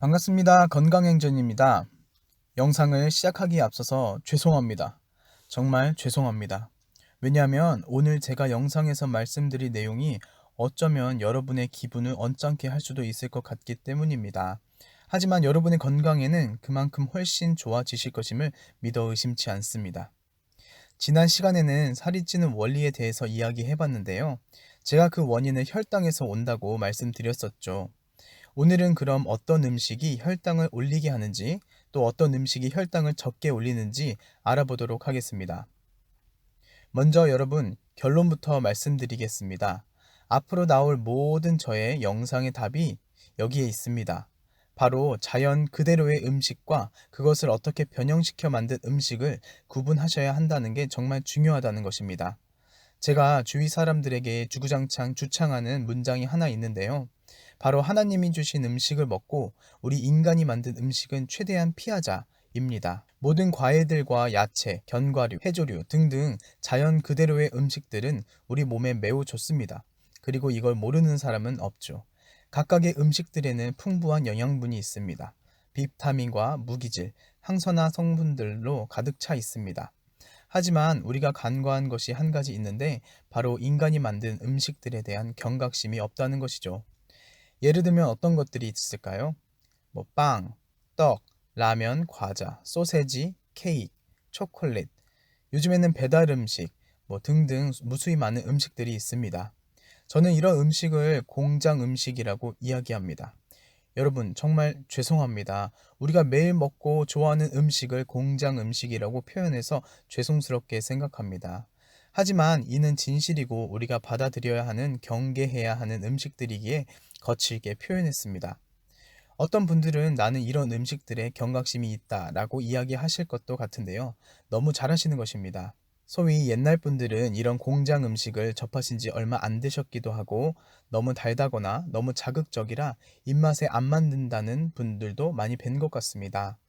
반갑습니다. 건강행전입니다. 영상을 시작하기에 앞서서 죄송합니다. 정말 죄송합니다. 왜냐하면 오늘 제가 영상에서 말씀드릴 내용이 어쩌면 여러분의 기분을 언짢게 할 수도 있을 것 같기 때문입니다. 하지만 여러분의 건강에는 그만큼 훨씬 좋아지실 것임을 믿어 의심치 않습니다. 지난 시간에는 살이 찌는 원리에 대해서 이야기해 봤는데요. 제가 그 원인을 혈당에서 온다고 말씀드렸었죠. 오늘은 그럼 어떤 음식이 혈당을 올리게 하는지, 또 어떤 음식이 혈당을 적게 올리는지 알아보도록 하겠습니다. 먼저 여러분, 결론부터 말씀드리겠습니다. 앞으로 나올 모든 저의 영상의 답이 여기에 있습니다. 바로 자연 그대로의 음식과 그것을 어떻게 변형시켜 만든 음식을 구분하셔야 한다는 게 정말 중요하다는 것입니다. 제가 주위 사람들에게 주구장창 주창하는 문장이 하나 있는데요. 바로 하나님이 주신 음식을 먹고 우리 인간이 만든 음식은 최대한 피하자입니다. 모든 과일들과 야채, 견과류, 해조류 등등 자연 그대로의 음식들은 우리 몸에 매우 좋습니다. 그리고 이걸 모르는 사람은 없죠. 각각의 음식들에는 풍부한 영양분이 있습니다. 비타민과 무기질, 항산화 성분들로 가득 차 있습니다. 하지만 우리가 간과한 것이 한 가지 있는데 바로 인간이 만든 음식들에 대한 경각심이 없다는 것이죠. 예를 들면 어떤 것들이 있을까요? 빵, 떡, 라면, 과자, 소세지, 케이크, 초콜릿, 요즘에는 배달 음식, 등등 무수히 많은 음식들이 있습니다. 저는 이런 음식을 공장 음식이라고 이야기합니다. 여러분, 정말 죄송합니다. 우리가 매일 먹고 좋아하는 음식을 공장 음식이라고 표현해서 죄송스럽게 생각합니다. 하지만 이는 진실이고 우리가 받아들여야 하는 경계해야 하는 음식들이기에 거칠게 표현했습니다. 어떤 분들은 나는 이런 음식들에 경각심이 있다라고 이야기하실 것도 같은데요. 너무 잘하시는 것입니다. 소위 옛날 분들은 이런 공장 음식을 접하신 지 얼마 안 되셨기도 하고 너무 달다거나 너무 자극적이라 입맛에 안 맞는다는 분들도 많이 뵌 것 같습니다.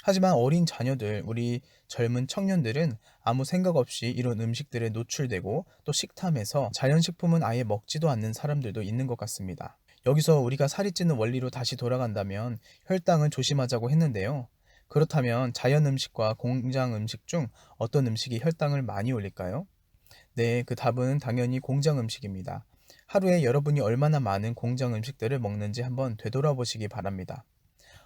하지만 어린 자녀들, 우리 젊은 청년들은 아무 생각 없이 이런 음식들에 노출되고 또 식탐에서 자연식품은 아예 먹지도 않는 사람들도 있는 것 같습니다. 여기서 우리가 살이 찌는 원리로 다시 돌아간다면 혈당을 조심하자고 했는데요. 그렇다면 자연 음식과 공장 음식 중 어떤 음식이 혈당을 많이 올릴까요? 네, 그 답은 당연히 공장 음식입니다. 하루에 여러분이 얼마나 많은 공장 음식들을 먹는지 한번 되돌아보시기 바랍니다.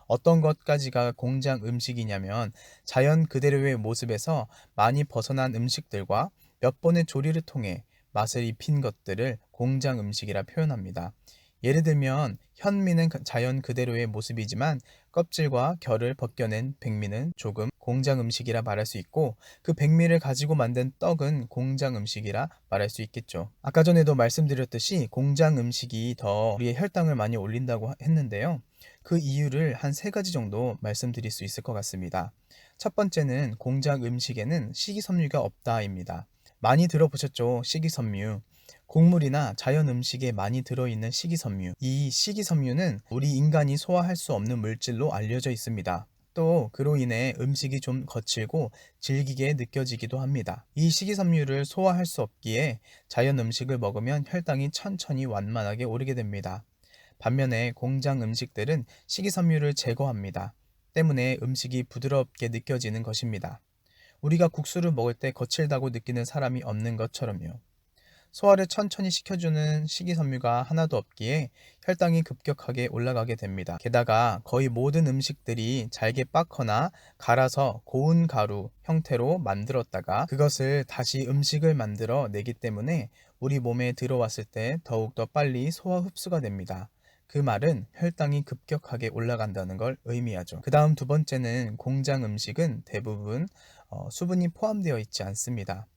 어떤 것까지가 공장 음식이냐면 자연 그대로의 모습에서 많이 벗어난 음식들과 몇 번의 조리를 통해 맛을 입힌 것들을 공장 음식이라 표현합니다. 예를 들면 현미는 자연 그대로의 모습이지만 껍질과 결을 벗겨낸 백미는 조금 공장 음식이라 말할 수 있고, 그 백미를 가지고 만든 떡은 공장 음식이라 말할 수 있겠죠. 아까 전에도 말씀드렸듯이 공장 음식이 더 우리의 혈당을 많이 올린다고 했는데요. 그 이유를 한 세 가지 정도 말씀드릴 수 있을 것 같습니다. 첫 번째는 공장 음식에는 식이섬유가 없다입니다. 많이 들어보셨죠? 식이섬유. 곡물이나 자연 음식에 많이 들어있는 식이섬유. 이 식이섬유는 우리 인간이 소화할 수 없는 물질로 알려져 있습니다. 또 그로 인해 음식이 좀 거칠고 질기게 느껴지기도 합니다. 이 식이섬유를 소화할 수 없기에 자연 음식을 먹으면 혈당이 천천히 완만하게 오르게 됩니다. 반면에 공장 음식들은 식이섬유를 제거합니다. 때문에 음식이 부드럽게 느껴지는 것입니다. 우리가 국수를 먹을 때 거칠다고 느끼는 사람이 없는 것처럼요. 소화를 천천히 시켜주는 식이섬유가 하나도 없기에 혈당이 급격하게 올라가게 됩니다. 게다가 거의 모든 음식들이 잘게 빻거나 갈아서 고운 가루 형태로 만들었다가 그것을 다시 음식을 만들어 내기 때문에 우리 몸에 들어왔을 때 더욱더 빨리 소화 흡수가 됩니다. 그 말은 혈당이 급격하게 올라간다는 걸 의미하죠. 그 다음 두 번째는 공장 음식은 대부분 수분이 포함되어 있지 않습니다.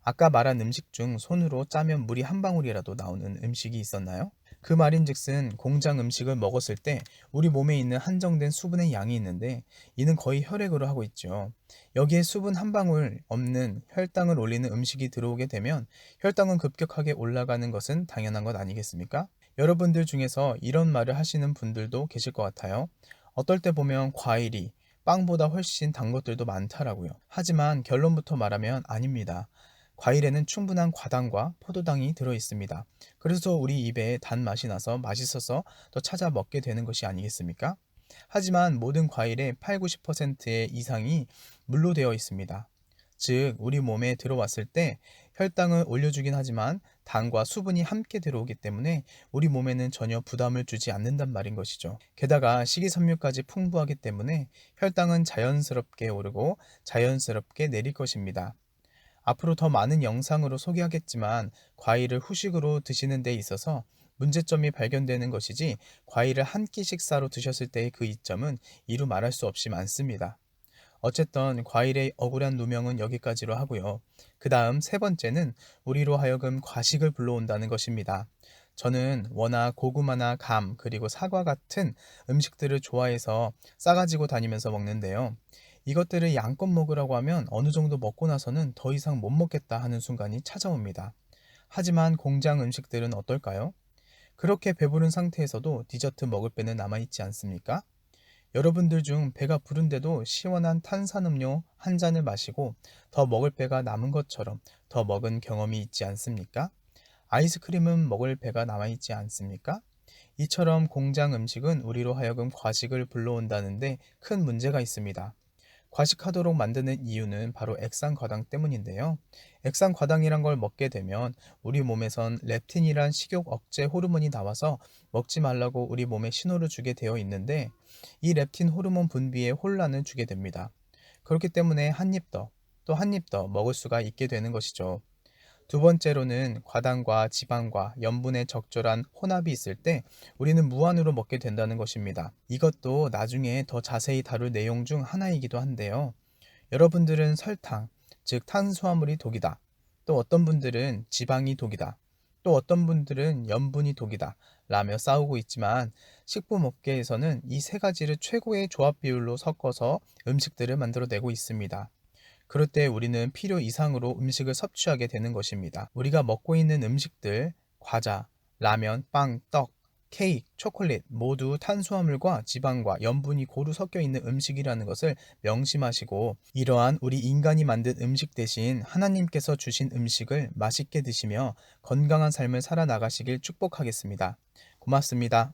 아까 말한 음식 중 손으로 짜면 물이 한 방울이라도 나오는 음식이 있었나요? 그 말인즉슨 공장 음식을 먹었을 때 우리 몸에 있는 한정된 수분의 양이 있는데 이는 거의 혈액으로 하고 있죠. 여기에 수분 한 방울 없는 혈당을 올리는 음식이 들어오게 되면 혈당은 급격하게 올라가는 것은 당연한 것 아니겠습니까? 여러분들 중에서 이런 말을 하시는 분들도 계실 것 같아요. 어떨 때 보면 과일이 빵보다 훨씬 단 것들도 많다라고요. 하지만 결론부터 말하면 아닙니다. 과일에는 충분한 과당과 포도당이 들어 있습니다. 그래서 우리 입에 단맛이 나서 맛있어서 더 찾아 먹게 되는 것이 아니겠습니까? 하지만 모든 과일의 8, 90%의 이상이 물로 되어 있습니다. 즉, 우리 몸에 들어왔을 때 혈당을 올려주긴 하지만 당과 수분이 함께 들어오기 때문에 우리 몸에는 전혀 부담을 주지 않는단 말인 것이죠. 게다가 식이섬유까지 풍부하기 때문에 혈당은 자연스럽게 오르고 자연스럽게 내릴 것입니다. 앞으로 더 많은 영상으로 소개하겠지만 과일을 후식으로 드시는 데 있어서 문제점이 발견되는 것이지, 과일을 한 끼 식사로 드셨을 때의 그 이점은 이루 말할 수 없이 많습니다. 어쨌든 과일의 억울한 누명은 여기까지로 하고요. 그 다음 세 번째는 우리로 하여금 과식을 불러온다는 것입니다. 저는 워낙 고구마나 감, 그리고 사과 같은 음식들을 좋아해서 싸가지고 다니면서 먹는데요. 이것들을 양껏 먹으라고 하면 어느 정도 먹고 나서는 더 이상 못 먹겠다 하는 순간이 찾아옵니다. 하지만 공장 음식들은 어떨까요? 그렇게 배부른 상태에서도 디저트 먹을 배는 남아있지 않습니까? 여러분들 중 배가 부른데도 시원한 탄산음료 한 잔을 마시고 더 먹을 배가 남은 것처럼 더 먹은 경험이 있지 않습니까? 아이스크림은 먹을 배가 남아있지 않습니까? 이처럼 공장 음식은 우리로 하여금 과식을 불러온다는데 큰 문제가 있습니다. 과식하도록 만드는 이유는 바로 액상과당 때문인데요. 액상과당이란 걸 먹게 되면 우리 몸에선 렙틴이란 식욕 억제 호르몬이 나와서 먹지 말라고 우리 몸에 신호를 주게 되어 있는데, 이 렙틴 호르몬 분비에 혼란을 주게 됩니다. 그렇기 때문에 한 입 더, 또 한 입 더 먹을 수가 있게 되는 것이죠. 두 번째로는 과당과 지방과 염분의 적절한 혼합이 있을 때 우리는 무한으로 먹게 된다는 것입니다. 이것도 나중에 더 자세히 다룰 내용 중 하나이기도 한데요. 여러분들은 설탕, 즉 탄수화물이 독이다. 또 어떤 분들은 지방이 독이다. 또 어떤 분들은 염분이 독이다 라며 싸우고 있지만, 식품업계에서는 이 세 가지를 최고의 조합 비율로 섞어서 음식들을 만들어내고 있습니다. 그럴 때 우리는 필요 이상으로 음식을 섭취하게 되는 것입니다. 우리가 먹고 있는 음식들, 과자, 라면, 빵, 떡, 케이크, 초콜릿 모두 탄수화물과 지방과 염분이 고루 섞여 있는 음식이라는 것을 명심하시고, 이러한 우리 인간이 만든 음식 대신 하나님께서 주신 음식을 맛있게 드시며 건강한 삶을 살아나가시길 축복하겠습니다. 고맙습니다.